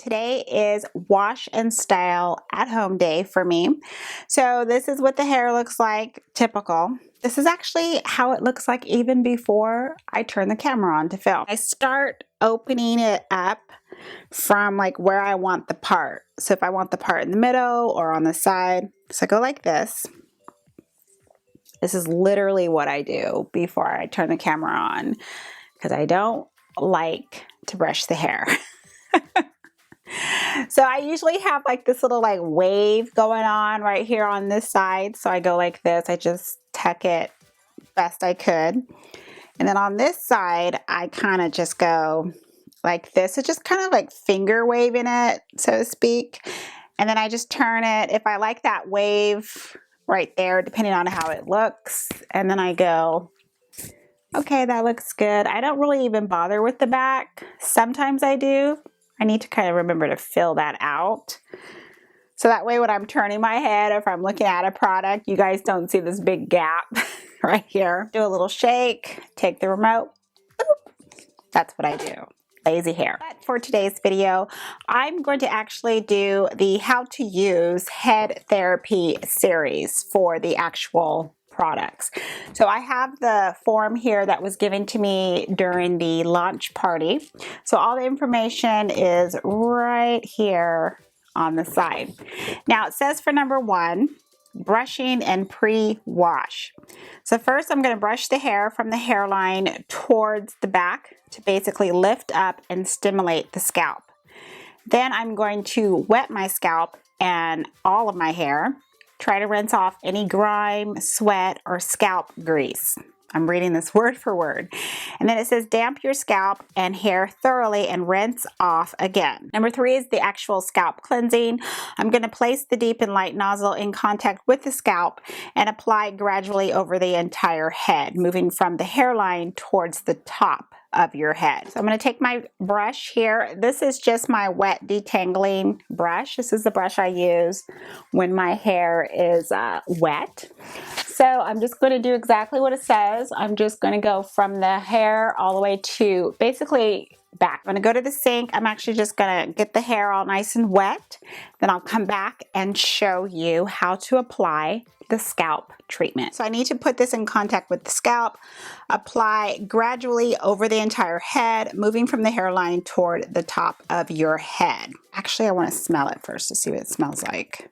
Today is wash and style at home day for me. So this is what the hair looks like, typical. This is actually how it looks like even before I turn the camera on to film. I start opening it up from like where I want the part. So if I want the part in the middle or on the side, so I go like this. This is literally what I do before I turn the camera on because I don't like to brush the hair. So I usually have like this little like wave going on right here on this side. So I go like this. I just tuck it best I could. And then on this side, I kind of just go like this. It's just kind of like finger waving it, so to speak. And then I just turn it if I like that wave right there, depending on how it looks. And then I go, okay, that looks good. I don't really even bother with the back. Sometimes I do. I need to kind of remember to fill that out. So that way when I'm turning my head, if I'm looking at a product, you guys don't see this big gap right here. Do a little shake, take the remote. Boop. That's what I do. Lazy hair. But for today's video, I'm going to actually do the how to use head therapy series for the actual products. So I have the form here that was given to me during the launch party. So all the information is right here on the side. Now it says for number 1, brushing and pre-wash. So first I'm going to brush the hair from the hairline towards the back to basically lift up and stimulate the scalp. Then I'm going to wet my scalp and all of my hair. Try to rinse off any grime, sweat, or scalp grease. I'm reading this word for word. And then it says damp your scalp and hair thoroughly and rinse off again. Number 3 is the actual scalp cleansing. I'm going to place the deep and light nozzle in contact with the scalp and apply gradually over the entire head, moving from the hairline towards the top of your head. So I'm going to take my brush here. This is just my wet detangling brush. This is the brush I use when my hair is wet. So I'm just going to do exactly what it says. I'm just going to go from the hair all the way to basically back. I'm going to go to the sink. I'm actually just going to get the hair all nice and wet. Then I'll come back and show you how to apply the scalp treatment. So I need to put this in contact with the scalp, apply gradually over the entire head, moving from the hairline toward the top of your head. Actually, I want to smell it first to see what it smells like.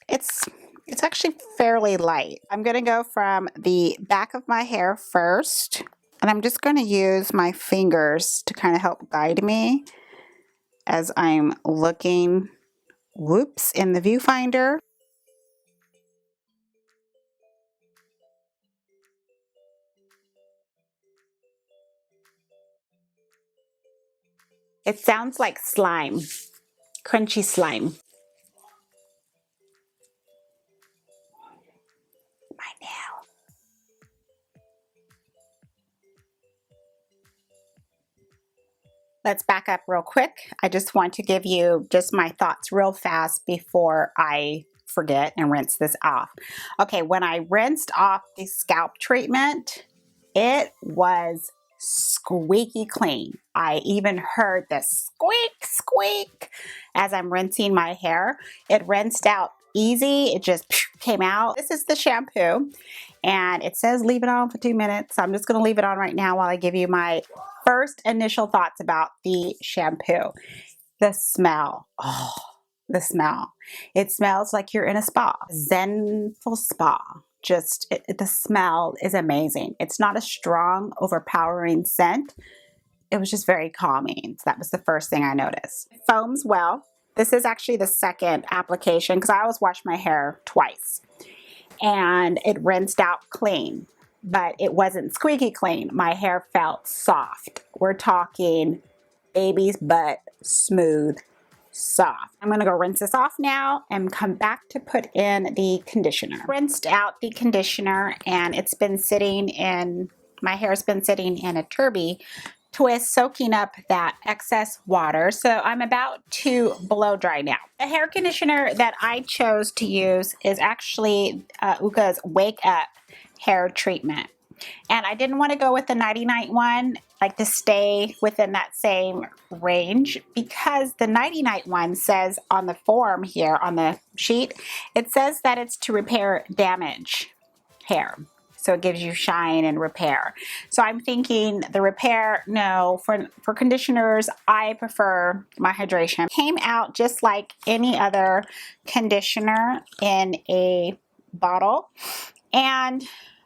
It's actually fairly light. I'm going to go from the back of my hair first, and I'm just going to use my fingers to kind of help guide me as I'm looking, whoops, in the viewfinder. It sounds like slime, crunchy slime. My nail. Let's back up real quick. I just want to give you just my thoughts real fast before I forget and rinse this off. Okay, when I rinsed off the scalp treatment, it was squeaky clean. I even heard the squeak, squeak as I'm rinsing my hair. It rinsed out easy. It just came out. This is the shampoo and it says leave it on for 2 minutes. So I'm just going to leave it on right now while I give you my first initial thoughts about the shampoo. The smell. Oh, the smell. It smells like you're in a spa. Zenful spa. Just the smell is amazing. It's not a strong, overpowering scent. It was just very calming. So that was the first thing I noticed. It foams well. This is actually the second application because I always wash my hair twice. And it rinsed out clean, but it wasn't squeaky clean. My hair felt soft. We're talking baby's butt smooth, soft. I'm going to go rinse this off now and come back to put in the conditioner. Rinsed out the conditioner and it's been sitting in, my hair's been sitting in a turby twist, soaking up that excess water. So I'm about to blow dry now. The hair conditioner that I chose to use is actually Uka's Wake Up hair treatment. And I didn't want to go with the Nighty Night one, like to stay within that same range, because the Nighty Night one says on the form here on the sheet, it says that it's to repair damage hair. So it gives you shine and repair. So I'm thinking the repair, no, for conditioners, I prefer my hydration. Came out just like any other conditioner in a bottle. And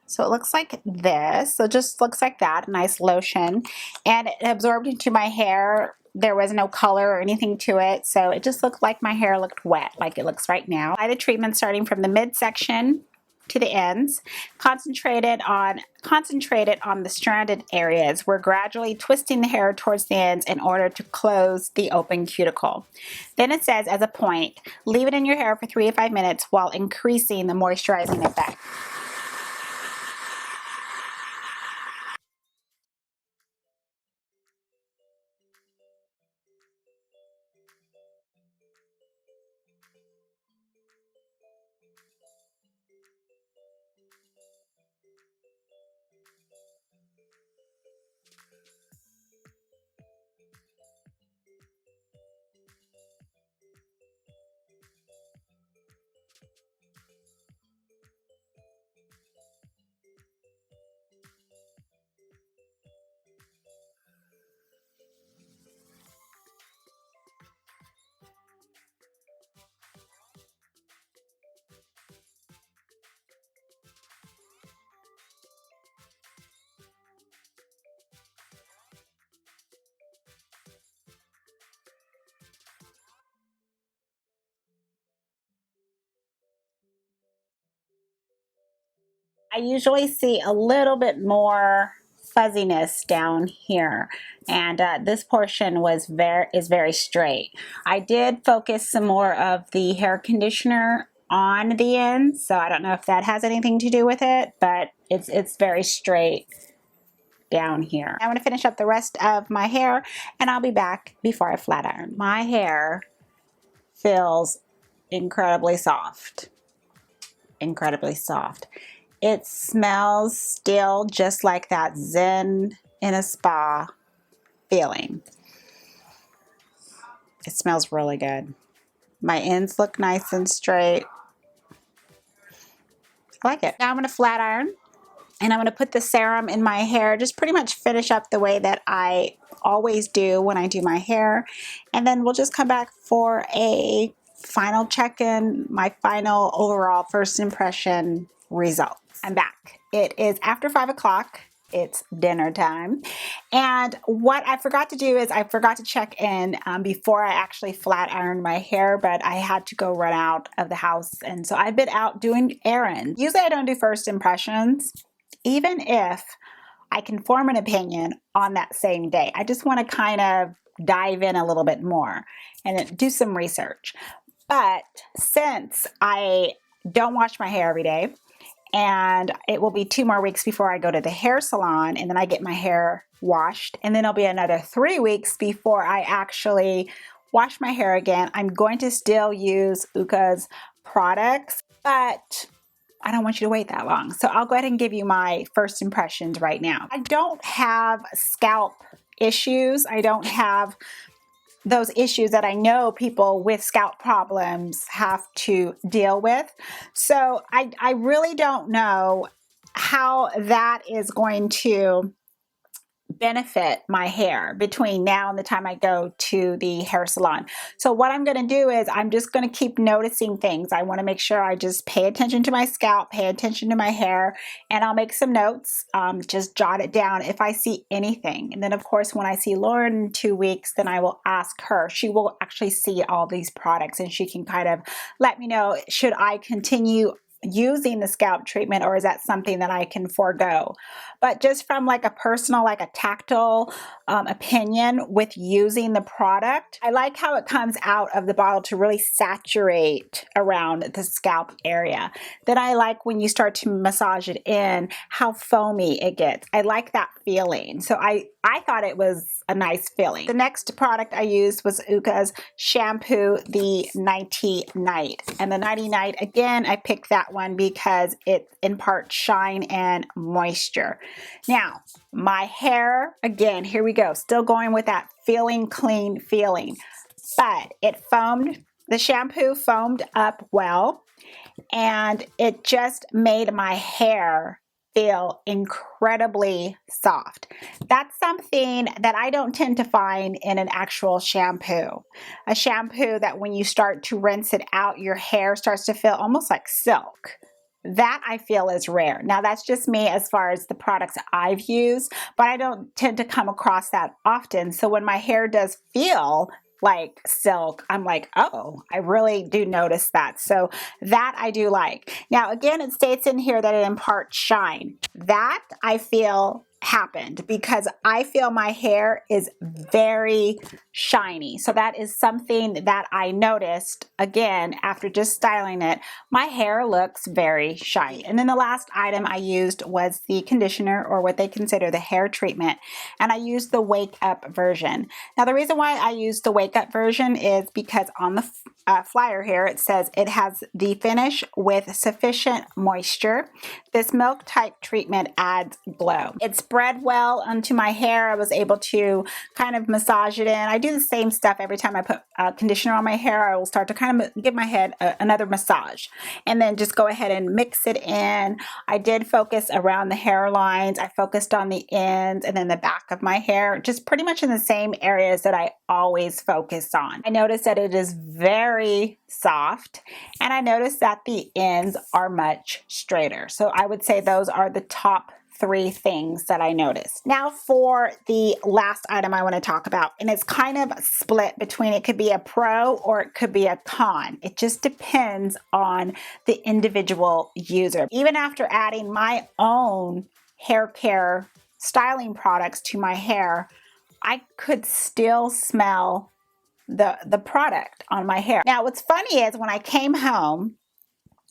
so it looks like this. So it just looks like that, a nice lotion. And it absorbed into my hair. There was no color or anything to it. So it just looked like my hair looked wet, like it looks right now. I did treatment starting from the midsection to the ends, concentrated on the stranded areas. We're gradually twisting the hair towards the ends in order to close the open cuticle. Then it says, as a point, leave it in your hair for 3 to 5 minutes while increasing the moisturizing effect. I usually see a little bit more fuzziness down here, and this portion is very straight. I did focus some more of the hair conditioner on the ends, so I don't know if that has anything to do with it, but it's very straight down here. I'm going to finish up the rest of my hair, and I'll be back before I flat iron. My hair feels incredibly soft. Incredibly soft. It smells still just like that zen in a spa feeling. It smells really good. My ends look nice and straight. I like it. Now I'm going to flat iron, and I'm going to put the serum in my hair, just pretty much finish up the way that I always do when I do my hair. And then we'll just come back for a final check-in, my final overall first impression results. I'm back. It is after 5 o'clock. It's dinner time. And what I forgot to do is I forgot to check in before I actually flat ironed my hair, but I had to go run out of the house. And so I've been out doing errands. Usually I don't do first impressions, even if I can form an opinion on that same day. I just want to kind of dive in a little bit more and do some research. But since I don't wash my hair every day, and it will be 2 more weeks before I go to the hair salon, and then I get my hair washed, and then it'll be another 3 weeks before I actually wash my hair again. I'm going to still use Uka's products, but I don't want you to wait that long. So I'll go ahead and give you my first impressions right now. I don't have scalp issues. I don't have those issues that I know people with scalp problems have to deal with. So I really don't know how that is going to benefit my hair between now and the time I go to the hair salon. So what I'm going to do is I'm just going to keep noticing things. I want to make sure I just pay attention to my scalp, pay attention to my hair, and I'll make some notes, just jot it down if I see anything. And then of course, when I see Lauren in 2 weeks, then I will ask her. She will actually see all these products, and she can kind of let me know, should I continue using the scalp treatment, or is that something that I can forego? But just from like a personal, like a tactile opinion with using the product, I like how it comes out of the bottle to really saturate around the scalp area. Then I like when you start to massage it in, how foamy it gets. I like that feeling. So I thought it was a nice feeling. The next product I used was Uka's shampoo, the Nighty Night. And the Nighty Night, again, I picked that one because it imparts shine and moisture. Now, my hair, again, here we go. Still going with that feeling clean feeling. But it foamed, the shampoo foamed up well. And it just made my hair feel incredibly soft. That's something that I don't tend to find in an actual shampoo. A shampoo that when you start to rinse it out, your hair starts to feel almost like silk. That I feel is rare. Now that's just me as far as the products I've used, but I don't tend to come across that often. So when my hair does feel like silk, I'm like, oh, I really do notice that. So that I do like. Now, again, it states in here that it imparts shine. That I feel happened because I feel my hair is very shiny. So that is something that I noticed again after just styling it. My hair looks very shiny. And then the last item I used was the conditioner, or what they consider the hair treatment. And I used the Wake Up version. Now the reason why I used the Wake Up version is because on the flyer here it says it has the finish with sufficient moisture. This milk type treatment adds glow. It spread well onto my hair. I was able to kind of massage it in. I do the same stuff every time I put conditioner on my hair. I will start to kind of give my head another massage and then just go ahead and mix it in. I did focus around the hairlines. I focused on the ends and then the back of my hair, just pretty much in the same areas that I always focus on. I noticed that it is very soft, and I noticed that the ends are much straighter. So I would say those are the top 3 things that I noticed. Now for the last item I want to talk about, and it's kind of split between, it could be a pro or it could be a con. It just depends on the individual user. Even after adding my own hair care styling products to my hair, I could still smell the product on my hair. Now what's funny is when I came home,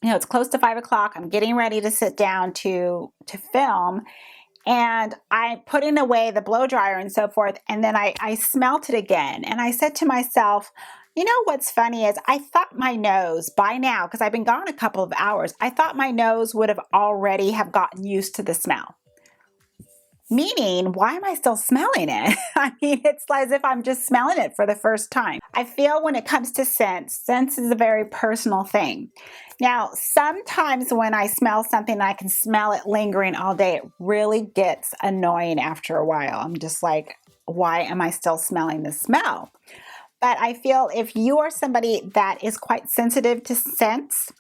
you know, it's close to 5 o'clock. I'm getting ready to sit down to film, and I'm putting away the blow dryer and so forth. And then I smelt it again. And I said to myself, you know, what's funny is I thought my nose by now, because I've been gone a couple of hours, I thought my nose would have already have gotten used to the smell. Meaning, why am I still smelling it? I mean, it's as if I'm just smelling it for the first time. I feel when it comes to scents, scents is a very personal thing. Now, sometimes when I smell something, I can smell it lingering all day. It really gets annoying after a while. I'm just like, why am I still smelling the smell? But I feel if you are somebody that is quite sensitive to scents,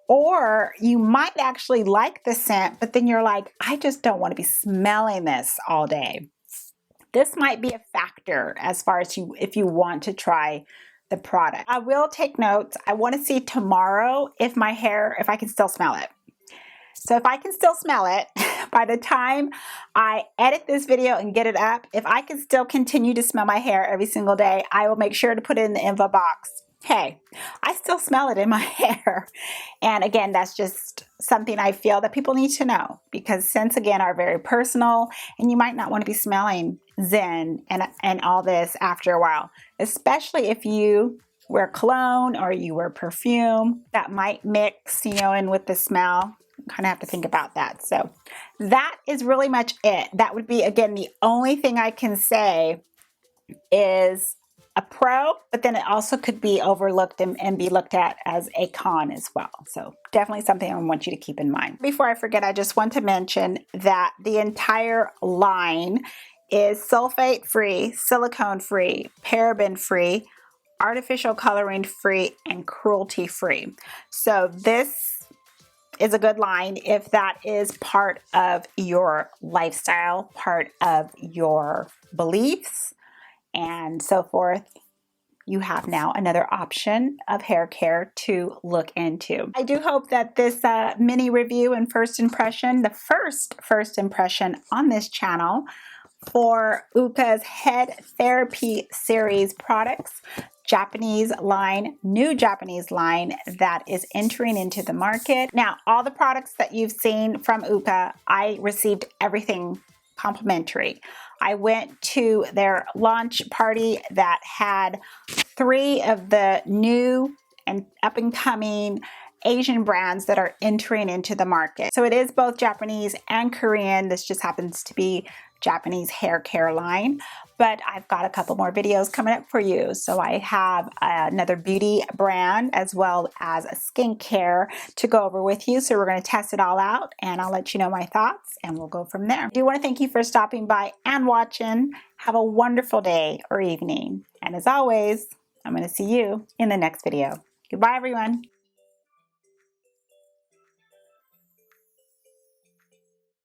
or you might actually like the scent, but then you're like, I just don't want to be smelling this all day. This might be a factor as far as if you want to try the product. I will take notes. I want to see tomorrow if my hair, if I can still smell it. So if I can still smell it, by the time I edit this video and get it up, if I can still continue to smell my hair every single day, I will make sure to put it in the info box. Hey, I still smell it in my hair. And again, that's just something I feel that people need to know, because scents, again, are very personal, and you might not want to be smelling Zen and all this after a while, especially if you wear cologne or you wear perfume that might mix, you know, in with the smell. Kind of have to think about that. So that is really much it. That would be, again, the only thing I can say is a pro, but then it also could be overlooked and be looked at as a con as well. So definitely something I want you to keep in mind. Before I forget, I just want to mention that the entire line is sulfate-free, silicone-free, paraben-free, artificial coloring-free, and cruelty-free. So this is a good line if that is part of your lifestyle, part of your beliefs, and so forth. You have now another option of hair care to look into. I do hope that this mini review and first impression, the first impression on this channel for Uka's Head Therapy Series products, Japanese line, new Japanese line that is entering into the market. Now, all the products that you've seen from Uka, I received everything complimentary. I went to their launch party that had 3 of the new and up-and-coming Asian brands that are entering into the market. So it is both Japanese and Korean. This just happens to be Japanese hair care line, but I've got a couple more videos coming up for you. So I have another beauty brand as well as a skincare to go over with you. So we're going to test it all out and I'll let you know my thoughts and we'll go from there. I do want to thank you for stopping by and watching. Have a wonderful day or evening. And as always, I'm going to see you in the next video. Goodbye, everyone.